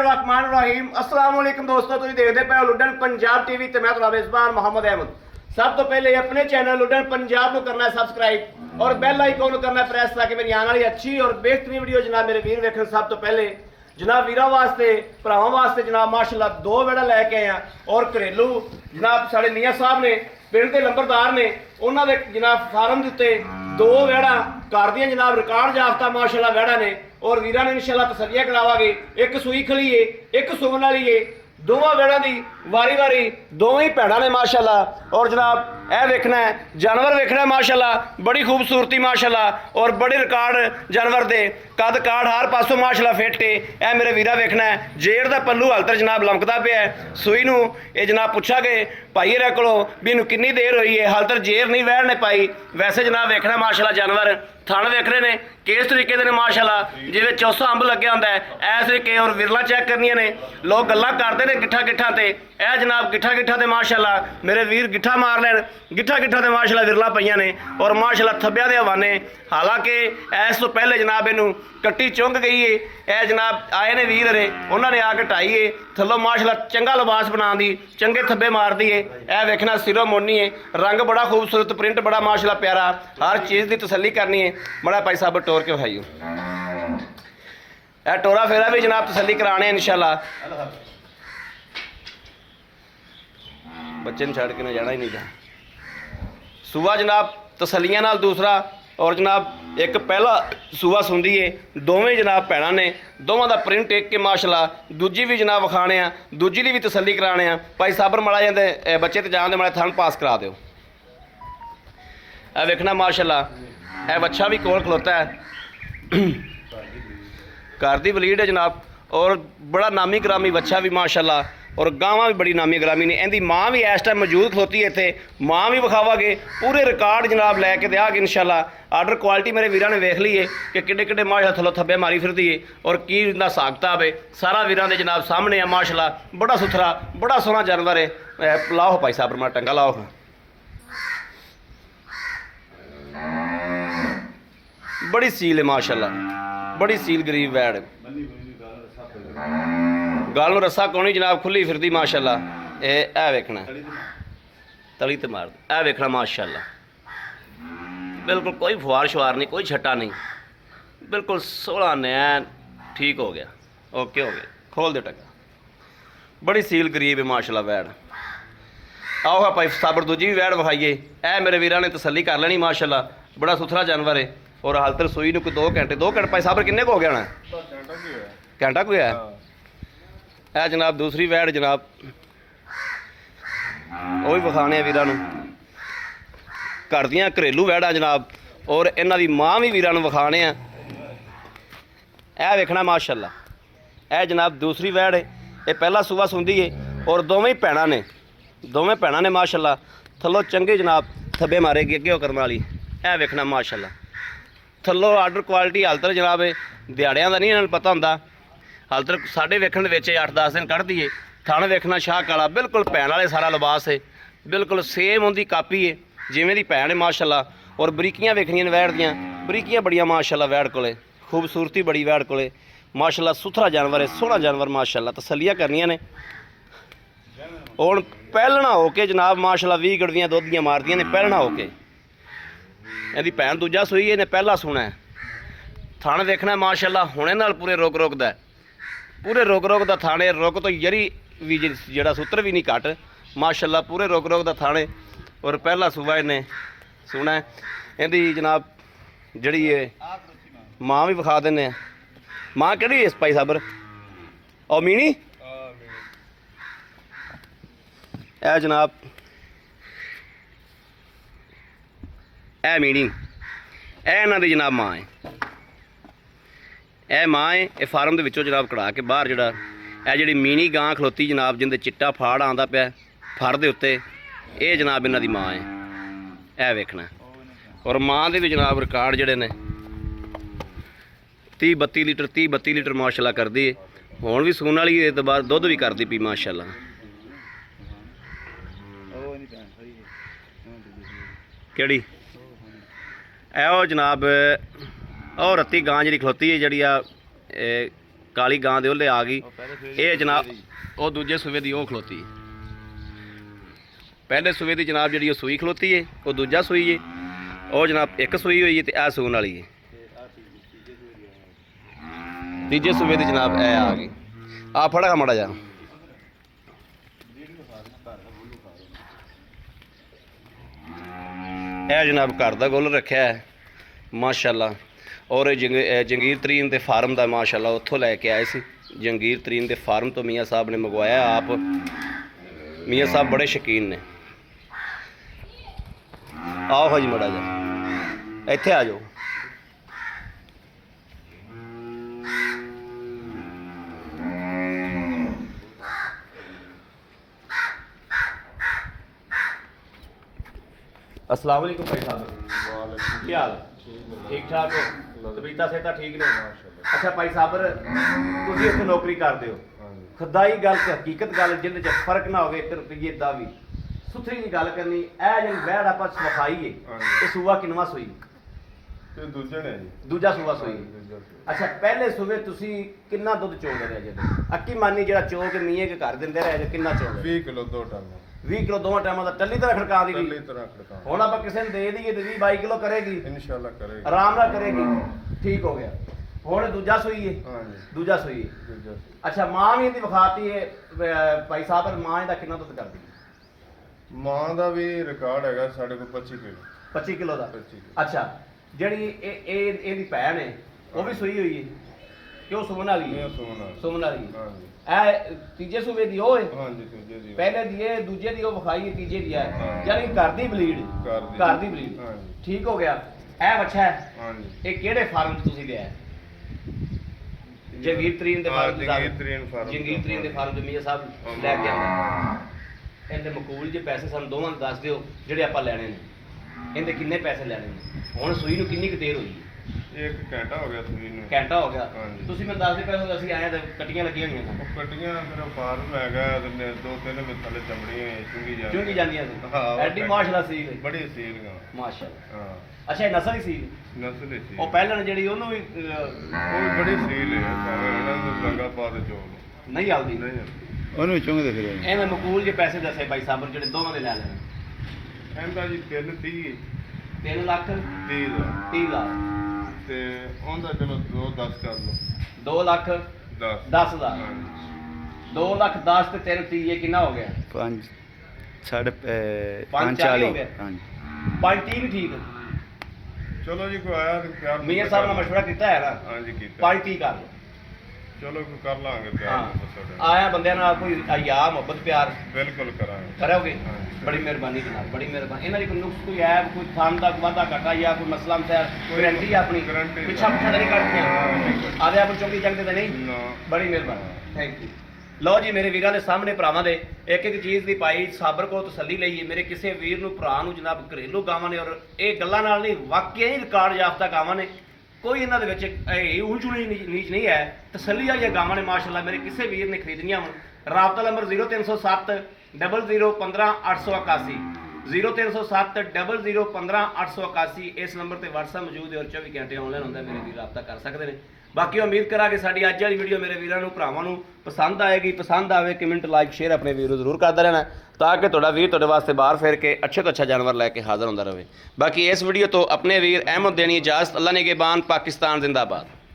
रहमान रहीम अस्सलाम वालेकुम दोस्तों, तुम देखते पे लुडन पंजाब टीवी ते मैं तुम्हारा मेजबान मोहम्मद अहमद। सब तो पहले अपने चैनल लुडन पंजाब को करना है सब्सक्राइब और बेल आइकन करना है प्रेस ताकि मेरी आने वाली अच्छी और बेहतरीन वीडियो जनाब मेरे वीर वेखन। सब तो पहले जनाब वीरों वास्ते भरावां वास्ते जनाब माशाल्लाह दो वेड़ा लैके आए हैं और घरेलू जनाब साढ़े मियाँ साहब ने पिंड के लंबरदार ने उन्होंने जनाब फार्म के उत्ते दो वेड़ा घर दियां जनाब रिकॉर्ड जाफ्ता माशाल्लाह वेड़ा ने और वीरां ने इंशाल्लाह तसल्लियां करावांगे। एक सूई खली है एक सुगन वाली है, दोवां वेड़ां दी वारी वारी दोवें ही भैणां ने माशाल्लाह। और जनाब यह वेखना है जानवर वेखना है माशाल्लाह, बड़ी खूबसूरती माशाल्लाह और बड़े रिकॉर्ड जानवर दे कद काड़ हर पासों माशाल्लाह फिट है। यह मेरे वीरा वेखना है जेड़ दा पल्लू हालतर जनाब लमकदा पिया है। सूई नूं ये जनाब पुछा गए भाई रे कोलों भी इनूं कितनी देर हुई है, हालतर जेर नहीं वैड़ ने पाई। वैसे जनाब वेखना माशाल्लाह जानवर थण वेख रहे ने किस तरीके दे ने माशाल्लाह जिवें चौसा अंब लग्या हुंदा है इस तरीके। और विरला चैक करनियां ने लोग गल्लां करदे ने गिट्ठा गिट्ठा ते यह जनाब गिट्ठा गिट्ठा ते माशाल्लाह मेरे वीर गिट्ठा मार लैन गिट्ठा गिट्ठा ते माशाल्लाह विरला पईयां ने और माशाल्लाह थब्बिया दे हवाने। हालांकि इस तो पहले जनाब इनू कट्टी चुंग गई है। यह जनाब आए ने वीर रे उन्होंने आके ढाई है थल्लों माशाल्लाह चंगा लिबास बना दी चंगे थब्बे मार दी है। यह वेखना सिरों मोनी है, रंग बड़ा खूबसूरत, प्रिंट बड़ा माशाल्लाह प्यारा, हर चीज़ की तसल्ली करनी है। बड़ा भाई साहब टोर के भाई यह टोरा फेरा भी जनाब तसल्ली कराने इंशाल्लाह। बच्चे छड़ के ना जाना ही नहीं था सूआ जनाब तसलियां नाल दूसरा और जनाब एक पहला सूआ सुंदी है। दोवें जनाब भैणां ने दोवां दा प्रिंट एक के माशाल्लाह। दूजी भी जनाब विखाने आ, दूजी दी भी तसल्ली कराने आ। भाई साबर माड़ा जाते बच्चे तो जान दे माड़े थन पास करा दो। यह वेखना माशाल्लाह यह बच्चा भी कोल खलोता है घर दी वलीड है जनाब और बड़ा नामी ग्रामी बच्चा भी माशाल्लाह और गावां भी बड़ी नामी ग्रामी ने। इहदी माँ भी इस टाइम मौजूद खलोती है इत्थे, माँ भी विखावांगे पूरे रिकॉर्ड जनाब लैके देंगे इंशाल्लाह। आर्डर क्वालिटी मेरे वीरां ने वेख ली है कि किड्डे किड्डे माशाल्लाह थल्लों थब्बे मारी फिरदी है और की इहदा हिसाब किताब है सारा वीरां दे जनाब सामने है माशाल्लाह। बड़ा सुथरा बड़ा सोहना जानवर है। लाओ भाई साहब मां टंगा लाओ, बड़ी सील है माशाल्लाह, बड़ी सील गरीब वैड़ गल रस्सा कौनी जनाब खुली फिरदी माशाल्लाह। ए वेखना तली ते मार ए वेखना माशाल्लाह, बिल्कुल कोई फुआर शुआर नहीं, कोई छट्टा नहीं, बिल्कुल 16 नैन ठीक हो गया, ओके हो गया। खोल दे टका, बड़ी सील गरीब है माशाल्लाह वैड़। आओ भाई साबर दूजी भी वैड़ विखाइए। ए मेरे वीरां ने तसल्ली कर लेनी माशाल्लाह, बड़ा सुथरा जानवर है। और हाल तक सूई कोई 2 घंटे भाई साबर किन्ने को हो गया ना घंटा कोई है। यह जनाब दूसरी वैड़ जनाब वो भी विखाने वीरां नूं घर दियां घरेलू वैड़ां जनाब और इन्हां दी माँ भी वीरां नूं विखाने आ। यह वेखना माशाल्लाह यह जनाब दूसरी वैड़ है, यह पहला सूआ सुंदी है और दोवें भैणां ने माशाल्लाह थल्लों चंगे जनाब थब्बे मारेगी अगे करने वाली। यह वेखना माशाल्लाह थल्लों आर्डर क्वालिटी हाल तक जनाब दिहाड़ियां दा नहीं इन्हां नूं पता हुंदा। हाल तक साढ़े वेखण दे विच 8-10 दिन कढ़ दिए। थण वेखना शाह काला बिल्कुल भैण वाले सारा लिबास है, बिल्कुल सेम उनकी कापी है जिवें दी भैण है माशाल्लाह। और बरीकियां वेखनियां वैड़ दियां बरीकियां बड़ियां माशाल्लाह वैड़ कोले, खूबसूरती बड़ी वैड़ कोले माशाल्लाह। सुथरा जानवर है, सोहना जानवर माशाल्लाह, तसल्लियां करनियां ने। हुण पहलना हो के जनाब माशाल्लाह 20 गड़वियां दुध दियां मारदियां ने पहलना हो के। इहदी भैन दूजा सूई है, इन्हें पहला सुना है। थण देखना माशाल्लाह हुणे नाल पूरे रोक रोकदा है, पूरे रोक रोक दा थाने रोक तो यरी भी जिहड़ा सूत्र भी नहीं घट माशाल्लाह, पूरे रोक रोक दा थाने। और पहला सूबा इन्हें सुना है। इहदी जनाब जड़ी है माँ भी विखा देने माँ किहड़ी इस भाई साबर और मीनी ए जनाब ए मीनी ए इन्हां दी जनाब माँ है। यह माँ है ये फार्म के विचों जनाब कढ़ा के बाहर जड़ा यह जी मीनी गां खलोती जनाब जिंदे चिट्टा फाड़ आंदा पिया फर दे उत्ते ये जनाब इन्हां दी माँ है। यह वेखना और माँ दे भी जनाब रिकॉर्ड जड़े ने 30-32 लीटर माशाल्लाह करदी है। हुण भी सून वाली तो बाद दुध भी करदी पी माशाल्लाह। केड़ी ए जनाब और रत्ती गां जी खलोती है जी ਕਾਲੀ ਗਾਂ ਦੇ ਉਹਲੇ ਆ ਗਈ। ਇਹ ਜਨਾਬ ਉਹ ਦੂਜੇ ਸੂਬੇ ਦੀ ਉਹ ਖਲੋਤੀ ਹੈ। ਪਹਿਲੇ ਸੂਬੇ ਦੀ ਜਨਾਬ ਜਿਹੜੀ ਉਹ ਸੂਈ ਖਲੋਤੀ ਹੈ, ਉਹ ਦੂਜਾ ਸੂਈ ਹੈ। ਉਹ ਜਨਾਬ ਇੱਕ ਸੂਈ ਹੋਈ ਹੈ ਤੇ ਇਹ ਸੂਣ ਵਾਲੀ ਹੈ। ਤੀਜੇ ਸੂਬੇ ਦੀ ਜਨਾਬ ਇਹ ਆ ਗਈ। ਆ ਫੜਾ ਮਾੜਾ ਜਾ ਇਹ ਜਨਾਬ ਘਰ ਦਾ ਗੁੱਲ ਰੱਖਿਆ ਹੈ ਮਾਸ਼ਾਅੱਲਾ। ਔਰ ਇਹ ਜੰਗੀਰ ਤਰੀਨ ਦੇ ਫਾਰਮ ਦਾ ਮਾਸ਼ਾਅੱਲਾ ਉੱਥੋਂ ਲੈ ਕੇ ਆਏ ਸੀ। ਜੰਗੀਰ ਤਰੀਨ ਦੇ ਫਾਰਮ ਤੋਂ ਮੀਆਂ ਸਾਹਿਬ ਨੇ ਮੰਗਵਾਇਆ। ਆਪ ਮੀਆਂ ਸਾਹਿਬ ਬੜੇ ਸ਼ੌਕੀਨ ਨੇ। ਆਓ ਜੀ ਮਾੜਾ ਜਾ ਇੱਥੇ ਆ ਜਾਓ। अस्सलाम वालेकुम भाई साहब, ਕੀ ਹਾਲ ਠੀਕ ਠਾਕ ਹੋ? ਤਬੀਅਤਾਂ ਸਿਹਤਾਂ ਠੀਕ ਨੇ? ਅੱਛਾ ਭਾਈ ਸਾਹਿਬ ਤੁਸੀਂ ਇੱਥੇ ਨੌਕਰੀ ਕਰਦੇ ਹੋ। ਖੁਦਾਈ ਗੱਲ ਤੇ ਹਕੀਕਤ ਗੱਲ ਜਿਹਦੇ 'ਚ ਫਰਕ ਨਾ ਹੋਵੇ ਇੱਕ ਰੁਪਈਏ ਦਾ ਵੀ ਸੁਥਰੀ ਨਹੀਂ ਗੱਲ ਕਰਨੀ। ਇਹ ਜਿਹੜੀ ਵੈੜ ਆਪਾਂ ਵਿਖਾਈਏ ਇਹ ਸੂਆ ਕਿੰਨਵਾਂ ਸੂਈ? ਤੇ ਦੂਜੇ ਨੇ ਜੀ ਦੂਜਾ ਸੂਆ ਸੂਈ। ਅੱਛਾ ਪਹਿਲੇ ਸੂਬੇ ਤੁਸੀਂ ਕਿੰਨਾ ਦੁੱਧ ਚੋਂਦੇ ਰਹੇ ਜੇ? ਅੱਕੀ ਮਾਨੀ ਜਿਹੜਾ ਚੋ ਕੇ ਮੀਏ ਕੇ ਘਰ ਦਿੰਦੇ ਰਹੇ ਜੇ ਕਿੰਨਾ ਚੋਂਦੇ? 20 ਕਿਲੋ 2 ਟਨ 20 ਕਿਲੋ ਦੋਵਾਂ ਟਾਈਮਾਂ ਦਾ ਟੱਲੀ ਤਰ੍ਹਾਂ ਖੜਕਾ ਦੀ ਟੱਲੀ ਤਰ੍ਹਾਂ ਖੜਕਾ। ਹੁਣ ਆਪਾਂ ਕਿਸੇ ਨੂੰ ਦੇ ਦਈਏ ਤੇ 20-22 ਕਿਲੋ ਕਰੇਗੀ ਇਨਸ਼ਾਅੱਲਾ ਕਰੇਗੀ, ਆਰਾਮ ਨਾਲ ਕਰੇਗੀ। ਠੀਕ ਹੋ ਗਿਆ। ਹੁਣ ਦੂਜਾ ਸੂਈ ਹੈ। ਹਾਂਜੀ ਦੂਜਾ ਸੂਈ। ਦੂਜਾ ਅੱਛਾ ਮਾਂ ਵੀ ਇਹਦੀ ਵਿਖਾਤੀ ਹੈ ਭਾਈ ਸਾਹਿਬ। ਮਾਂ ਇਹਦਾ ਕਿੰਨਾ ਦੁੱਧ ਕਰਦੀ ਹੈ? ਮਾਂ ਦਾ ਵੀ ਰਿਕਾਰਡ ਹੈਗਾ ਸਾਡੇ ਕੋਲ 25 ਕਿਲੋ 25 ਕਿਲੋ ਦਾ। 25 ਕਿਲੋ। ਅੱਛਾ ਜਿਹੜੀ ਇਹਦੀ ਭੈਣ ਹੈ ਉਹ ਵੀ ਸੂਈ ਹੋਈ ਹੈ ਕਿ ਉਹ ਸੁਮਨ ਵਾਲੀ ਹੈ? ਇਹ ਸੋਨਾ ਸੁਮਨ ਵਾਲੀ ਹੈ। ਹਾਂਜੀ ਇਹ ਤੀਜੇ ਸੂਬੇ ਦੀ ਉਹ ਹੈ? ਹਾਂਜੀ ਦੂਜੇ ਦੀ ਪਹਿਲੇ ਦੀ ਇਹ, ਦੂਜੇ ਦੀ ਉਹ ਵਿਖਾਈ ਹੈ, ਤੀਜੇ ਦੀ ਹੈ। ਹਾਂ। ਯਾਨੀ ਘਰ ਦੀ ਬਲੀਡ। ਘਰ ਦੀ ਬਲੀਡ। ਹਾਂਜੀ ਠੀਕ ਹੋ ਗਿਆ। ਇਹ ਬੱਚਾ ਹੈ। ਹਾਂਜੀ ਇਹ ਕਿਹੜੇ ਫਾਰਮ 'ਚ ਤੁਸੀਂ ਲਿਆ? ਜੰਗੀਰ ਤਰੀਨ ਦੇ ਫਾਰਮ ਤੋਂ? ਜੰਗੀਰ ਤਰੀਨ ਫਾਰਮ। ਜੰਗੀਰ ਤਰੀਨ ਦੇ ਫਾਰਮ ਤੋਂ ਮੀਆਂ ਸਾਹਿਬ ਲੈ ਕੇ ਆਉਂਦਾ। ਇਹਦੇ ਮਕਬੂਲ ਜੇ ਪੈਸੇ ਸਾਨੂੰ ਦੋਵਾਂ ਨੂੰ ਦੱਸ ਦਿਓ ਜਿਹੜੇ ਆਪਾਂ ਲੈਣੇ ਨੇ। ਇਹਦੇ ਕਿੰਨੇ ਪੈਸੇ ਲੈਣੇ ਨੇ? ਹੁਣ ਸੂਈ ਨੂੰ ਕਿੰਨੀ ਕੁ ਦੇਰ ਹੋਈ? ਇੱਕ ਘੰਟਾ ਹੋ ਗਿਆ ਸੂਈ ਨੂੰ। ਘੰਟਾ ਹੋ ਗਿਆ। ਹਾਂਜੀ। ਤੁਸੀਂ ਮੈਨੂੰ ਦੱਸਦੇ ਪਏ ਅਸੀਂ ਆਏ ਤਾਂ ਕੱਟੀਆਂ ਲੱਗੀਆਂ ਹੋਈਆਂ ਸਨ। ਉਹ ਕੱਟੀਆਂ ਫਿਰ ਫਾਰਮ ਹੈਗਾ ਤੇ 2-3 ਥੱਲੇ ਚਮੜੀਆਂ ਚੁੰਗੀ ਜਾਂਦੀਆਂ ਸੀ। ਹਾਂ, ਉਹ ਐਡੀ ਮਾਸ਼ਾਅੱਲਾ ਸੀ। ਬੜੀ ਸੀਲਗਾ ਮਾਸ਼ਾਅੱਲਾ। ਹਾਂ ਅੱਛਾ ਇਹ ਨਸਲ ਹੀ ਸੀ? ਨਸਲ ਸੀ ਉਹ ਪਹਿਲਾਂ ਜਿਹੜੀ ਉਹਨੂੰ ਵੀ ਉਹ ਬੜੀ ਸੀਲ ਹੈ ਭਾਵੇਂ ਇਹਨਾਂ ਨੂੰ ਲੰਗਾ ਪਾ ਦੇ ਚੋਲ ਨਹੀਂ ਆਉਂਦੀ। ਨਹੀਂ ਉਹਨੂੰ ਚੁੰਗਦੇ ਫਿਰ ਇਹਨੇ ਮਕਬੂਲ ਜੇ ਪੈਸੇ ਦੱਸੇ ਭਾਈ ਸਾਹਿਬ ਜਿਹੜੇ ਦੋਵਾਂ ਦੇ ਲੈ ਲੈਣੇ। ਇਹਦਾ ਜੀ 330 3 ਲੱਖ 30 ਦਾ 30 ਲੱਖ ਤੇ ਉਹਦਾ ਚਲੋ 2-10 ਕਰ ਲਓ। 2 ਲੱਖ 10 10 ਦਾ। 2 ਲੱਖ 10 ਤੇ 3 30 ਇਹ ਕਿੰਨਾ ਹੋ ਗਿਆ? 5 ਸਾਢੇ ਪੰਜ 40 ਹੋ ਗਿਆ। ਹਾਂਜੀ 5 30 ਵੀ ਠੀਕ। ਚਲੋ ਜੀ ਕੋਈ ਆਇਆ ਤੇ ਪਿਆਰ ਮੀਆਂ ਸਾਹਿਬ ਨਾਲ ਮਸ਼ਵਰਾ ਕੀਤਾ ਹੈ ਨਾ? ਹਾਂਜੀ ਕੀਤਾ। 5 30 ਕਰ ਲਓ। ਚਲੋ ਕੋਈ ਕਰ ਲਾਂਗੇ ਪਿਆਰ ਹਾਂ ਨਾਲ ਤੁਹਾਡੇ। ਆਇਆ ਬੰਦਿਆਂ ਨਾਲ ਕੋਈ ਆਇਆ ਮੁਹੱਬਤ ਪਿਆਰ ਬਿਲਕੁਲ ਕਰਾਂਗੇ। ਕਰੋਗੇ? ਹਾਂਜੀ। ਬੜੀ ਮਿਹਰਬਾਨੀ ਜਨਾਬ, ਬੜੀ ਮਿਹਰਬਾਨੀ। ਇਹਨਾਂ ਦੀ ਕੋਈ ਨੁਕਸ ਕੋਈ ਐਬ ਕੋਈ ਖਾਨ ਦਾ ਵਾਧਾ ਘਾਟਾ ਜਾਂ ਕੋਈ ਮਸਲਾ ਮਸੈਲ ਗਰੰਟੀ ਆਪਣੀ guarantee ਪਿੱਛਾ ਪਿੱਛਾ ਨਹੀਂ ਕਰਦੇ ਆਦੇ ਆਪ ਚੌਂਕੀ ਜੰਗਦੇ ਤਾਂ ਨਹੀਂ? ਨਾ ਬੜੀ ਮਿਹਰਬਾਨੀ, ਥੈਂਕ ਯੂ। ਲਓ ਜੀ ਮੇਰੇ ਵੀਰਾਂ ਦੇ ਸਾਹਮਣੇ ਭਰਾਵਾਂ ਦੇ ਇੱਕ ਇੱਕ ਚੀਜ਼ ਦੀ ਪਾਈ ਸਾਬਰ ਕੋਲ ਤਸੱਲੀ ਲਈਏ। ਮੇਰੇ ਕਿਸੇ ਵੀਰ ਨੂੰ ਭਰਾ ਨੂੰ ਜਨਾਬ ਘਰੇਲੂ ਗਾਵਾਂ ਨੇ ਔਰ ਇਹ ਗੱਲਾਂ ਨਾਲ ਨਹੀਂ ਵਾਕਿਆ ਹੀ ਰਿਕਾਰਡ ਯਾਫਤਾ ਗਾਵਾਂ ਨੇ। ਕੋਈ ਇਹਨਾਂ ਦੇ ਵਿੱਚ ਇਹ ਉਲਝਣੀ ਨੀਚ ਨਹੀਂ ਹੈ। ਤਸੱਲੀ ਵਾਲੀਆਂ ਗਾਵਾਂ ਨੇ ਮਾਸ਼ਾਅੱਲਾ। ਮੇਰੇ ਕਿਸੇ ਵੀਰ ਨੇ ਖਰੀਦਣੀਆਂ ਹੋਣ ਰਾਬਤਾ ਨੰਬਰ 0307 0015 881 0307 0015 881 ਇਸ ਨੰਬਰ ਤੇ WhatsApp ਮੌਜੂਦ ਹੈ ਔਰ 24 ਘੰਟੇ ਆਨਲਾਈਨ ਹੁੰਦਾ। ਮੇਰੇ ਵੀਰ ਰਾਬਤਾ ਕਰ ਸਕਦੇ ਨੇ। ਬਾਕੀ ਉਮੀਦ ਕਰਾਂਗੇ ਸਾਡੀ ਅੱਜ ਵਾਲੀ ਵੀਡੀਓ ਮੇਰੇ ਵੀਰਾਂ ਨੂੰ ਭਰਾਵਾਂ ਨੂੰ ਪਸੰਦ ਆਏਗੀ। ਪਸੰਦ ਆਵੇ ਕਮੈਂਟ ਲਾਈਕ ਸ਼ੇਅਰ ਆਪਣੇ ਵੀਰ ਨੂੰ ਜ਼ਰੂਰ ਕਰਦਾ ਰਹਿਣਾ ਤਾਂ ਕਿ ਤੁਹਾਡਾ ਵੀਰ ਤੁਹਾਡੇ ਵਾਸਤੇ ਬਾਹਰ ਫੇਰ ਕੇ ਅੱਛੇ ਤੋਂ ਅੱਛਾ ਜਾਨਵਰ ਲੈ ਕੇ ਹਾਜ਼ਰ ਹੁੰਦਾ ਰਹੇ। ਬਾਕੀ ਇਸ ਵੀਡੀਓ ਤੋਂ ਆਪਣੇ ਵੀਰ ਅਹਿਮਦ ਦੇਣੀ ਇਜਾਜ਼ਤ। ਅੱਲਾ ਨਿਗਹਿਬਾਨ। ਪਾਕਿਸਤਾਨ ਜ਼ਿੰਦਾਬਾਦ।